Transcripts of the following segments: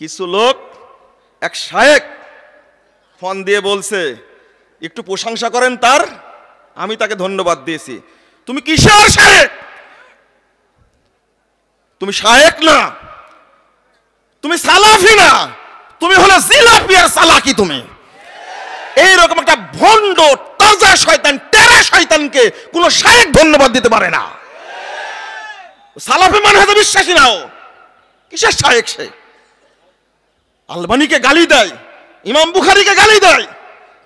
কিছু লোক এক শায়েখ ফোন দিয়ে বলছে একটু প্রশংসা করেন তার। আমি তাকে ধন্যবাদ দিয়েছি। তুমি কিসের শায়েখ? তুমি শায়েখ না, তুমি সালাফি না, তুমি হলো জিলাপি আর সালাকি। তুমি এইরকম একটা ভণ্ড তাজা শয়তান, টেরা শয়তানকে কোন শায়েখ ধন্যবাদ দিতে পারে না। সালাফি মানহাজে বিশ্বাসী নাও, কিসের শায়েখ সে? আলবানীকে গালি দেয়, ইমাম বুখারীকে গালি দেয়,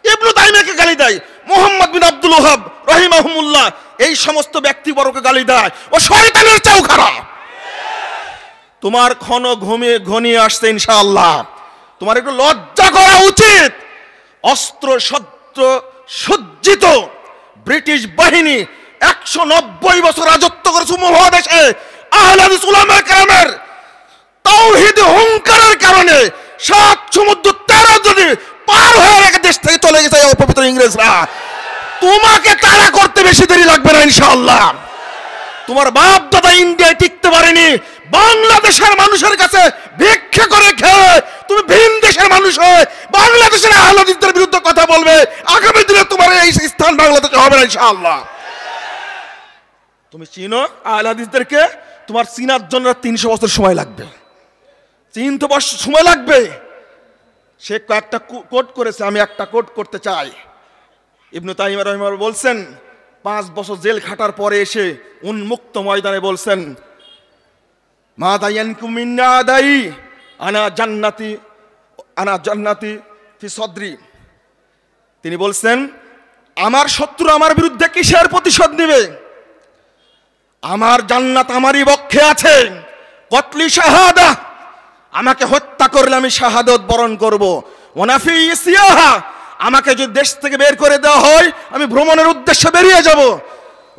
ইবনে তাইমিয়াকে গালি দেয়, মুহাম্মদ বিন আব্দুল ওয়াহাব রাহিমাহুমুল্লাহ এই সমস্ত ব্যক্তিবর্গকে গালি দেয়। ও শয়তানের চেয়েও খারাপ। তোমার ক্ষণ ঘনিয়ে আসছে ইনশাআল্লাহ। তোমার একটু লজ্জা করা উচিত। অস্ত্র শস্ত্র সজ্জিত ব্রিটিশ বাহিনী 190 বছর রাজত্ব করেছে উপমহাদেশে। আহলে হাদিস উলামায়ে কেরামের তাওহীদ হুঙ্কারের কারণে 7 সমুদ্র 13 যদি পার হয়ে রেখে দেশ থেকে চলে গেছে অপবিত্র ইংরেজরা। তোমাকে তাড়া করতে বেশি দেরি লাগবে না ইনশাআল্লাহ। তোমার বাপ দাদা ইন্ডিয়ায় টিকতে পারেনি, বাংলাদেশের মানুষের কাছে ভিক্ষা করে খেয়ে তুমি ভিন দেশের মানুষ হয়ে বাংলাদেশের আহলে হাদিসদের বিরুদ্ধে কথা বলবে। আগামী দিনে তোমার এই স্থান বাংলাদেশে হবে না ইনশাআল্লাহ। তুমি চিনো আহলে হাদিসদেরকে, তোমার চিনার জন্য 300 বছর সময় লাগবে, 300 বছর সময় লাগবে। সে কয়েকটা কোট করেছে, আমি একটা কোট করতে চাই। ইবনে তাইমিয়া রাহিমাহুল্লাহ বলছেন 5 বছর জেল খাটার পরে এসে উন্মুক্ত ময়দানে বলছেন, মা দায়ানকুম মিন আদাই আনা জান্নাতি ফি সদরি। তিনি বলছেন, আমার শত্রু আমার বিরুদ্ধে কিসের প্রতিশোধ নেবে? আমার জান্নাত আমারই বক্ষে আছে। কতলি শাহাদা, আমাকে হত্যা করলে আমি শাহাদত বরণ করব। ওয়ানাফি ইসিয়াহা, আমাকে যদি দেশ থেকে বের করে দেওয়া হয় আমি ভ্রমণের উদ্দেশ্যে বেরিয়ে যাব।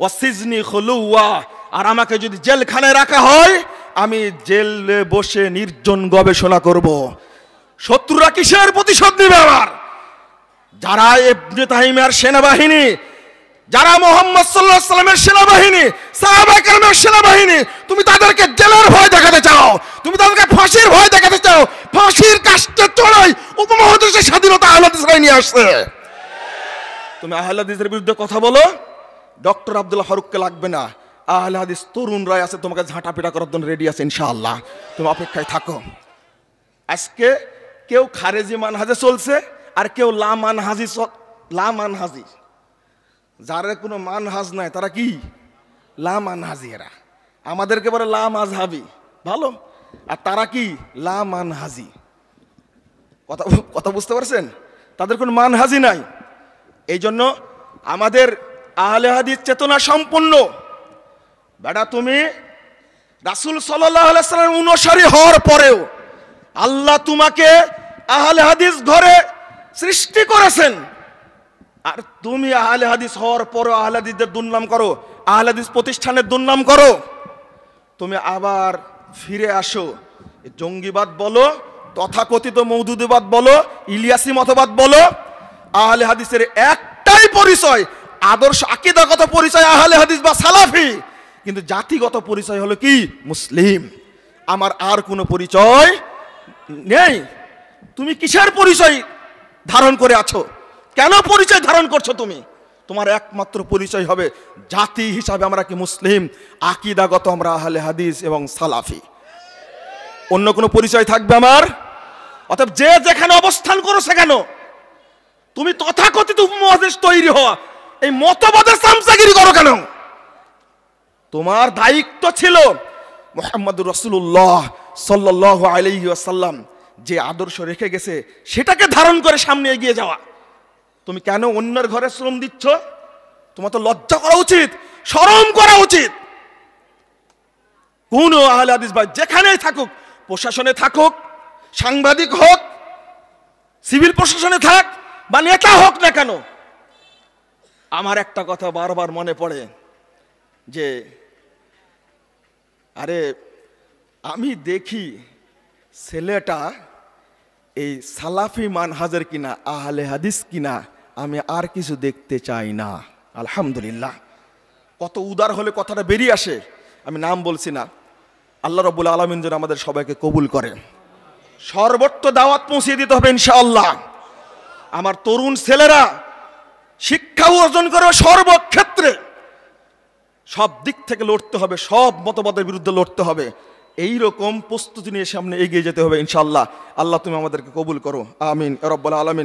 ওয়াসিজনি খুলুয়া, আর আমাকে যদি জেলখানায় রাখা হয় আমি জেলে বসে নির্জন গবেষণা করব। শত্রুরা কিসের প্রতিশোধ নেবে আমার? যারা ইবনে তাইমিয়ার সেনাবাহিনী, যারা মুহাম্মদ সাল্লাল্লাহু আলাইহি ওয়াসাল্লামের সেনাবাহিনী, সাহাবায়ে কেরামের সেনাবাহিনী, তুমি তাদেরকে জেলের ভয় দেখাতে চাও, তুমি তাদেরকে ফাঁসির ভয় দেখাতে চাও। ফাঁসির কাস্টে চড়াই উপমহাদেশের স্বাধীনতা আহলে হাদিসরাই নিয়ে আসছে। তুমি আহলে হাদিসের বিরুদ্ধে কথা বলো, ডক্টর আব্দুল ফারুককে লাগবে না। আহলে হাদিস তরুণরাই আছে, তোমাকে ঝাঁটাপিটা করার জন্য রেডি আছে ইনশাআল্লাহ। তুমি অপেক্ষায় থাকো। আজকে কেউ খারেজি মানহাজে চলছে আর কেউ লা মানহাজি। যারা কোনো মানহাজ নাই তারা কি লা মানহাজি। এরা আমাদেরকে বলে লা মাযহাবি, ভালো। আর তারা কি লা মানহাজি। কথা বুঝতে পারছেন? তাদের কোনো মানহাজি নাই। এই জন্য আমাদের আহলে হাদিস চেতনা সম্পন্ন। বেটা তুমি রাসূল সাল্লাল্লাহু আলাইহি ওয়াসাল্লাম অনুসারী হওয়ার পরেও আল্লাহ তোমাকে আহলে হাদিস ঘরে সৃষ্টি করেছেন, আর তুমি আহলে হাদিস হওয়ার পরও আহলে হাদিসদের দুর্নাম করো, আহলে হাদিস প্রতিষ্ঠানের দুর্নাম করো। তুমি আবার ফিরে আসো জঙ্গিবাদ বলো, তথাকথিত মওদুদিবাদ বলো, ইলিয়াসি মতবাদ বলো। আহলে হাদিসের একটাই পরিচয়, আদর্শ আকীদাগত পরিচয় আহলে হাদিস বা সালাফি, কিন্তু জাতিগত পরিচয় হলো কি মুসলিম। আমার আর কোনো পরিচয় নেই। তুমি কিসের পরিচয় ধারণ করে আছো? কেন পরিচয় ধারণ করছো তুমি? তোমার একমাত্র পরিচয় হবে জাতি হিসাবে আমরা কি মুসলিম, আকীদাগত আমরা আহলে হাদিস এবং সালাফি। অন্য কোনো পরিচয় থাকবে আমার? অতএব যে যেখানে অবস্থান করো সেখানে তুমি তথাকথিত উপমহাদেশ তৈরি হওয়া এই মতবাদের চামচাগিরি করো কেন? তোমার দায়িত্ব ছিল মুহাম্মদুর রাসূলুল্লাহ সাল্লাল্লাহু আলাইহি ওয়াসাল্লাম যে আদর্শ রেখে গেছে সেটাকে ধারণ করে সামনে এগিয়ে যাওয়া। তুমি কেন অন্যের ঘরে শ্রম দিচ্ছ? তোমার তো লজ্জা করা উচিত, শরম করা উচিত। কোন আহলে হাদিস ভাই যেখানেই থাকুক, প্রশাসনে থাকুক, সাংবাদিক হোক, সিভিল প্রশাসনে থাক বা নেতা হোক না কেন, আমার একটা কথা বারবার মনে পড়ে যে আরে আমি দেখি ছেলেটা এই সালাফি মানহাজের কিনা, আহলে হাদিস কিনা, আমি আর কিছু দেখতে চাই না। আলহামদুলিল্লাহ, কত উদার হলে কথাটা বেরিয়ে আসে। আমি নাম বলছি না। আল্লাহ রাব্বুল আলামিন যেন আমাদের সবাইকে কবুল করেন। সর্বত্র দাওয়াত পৌঁছে দিতে হবে ইনশাআল্লাহ। আমার তরুণ ছেলেরা শিক্ষা অর্জন করবে সর্বক্ষেত্রে, সব দিক থেকে লড়তে হবে, সব মতবাদের বিরুদ্ধে লড়তে হবে। এই রকম প্রস্তুতি নিয়ে সামনে এগিয়ে যেতে হবে ইনশাআল্লাহ। আল্লাহ তুমি আমাদেরকে কবুল করো, আমিন ইয়া রাব্বাল আলামিন।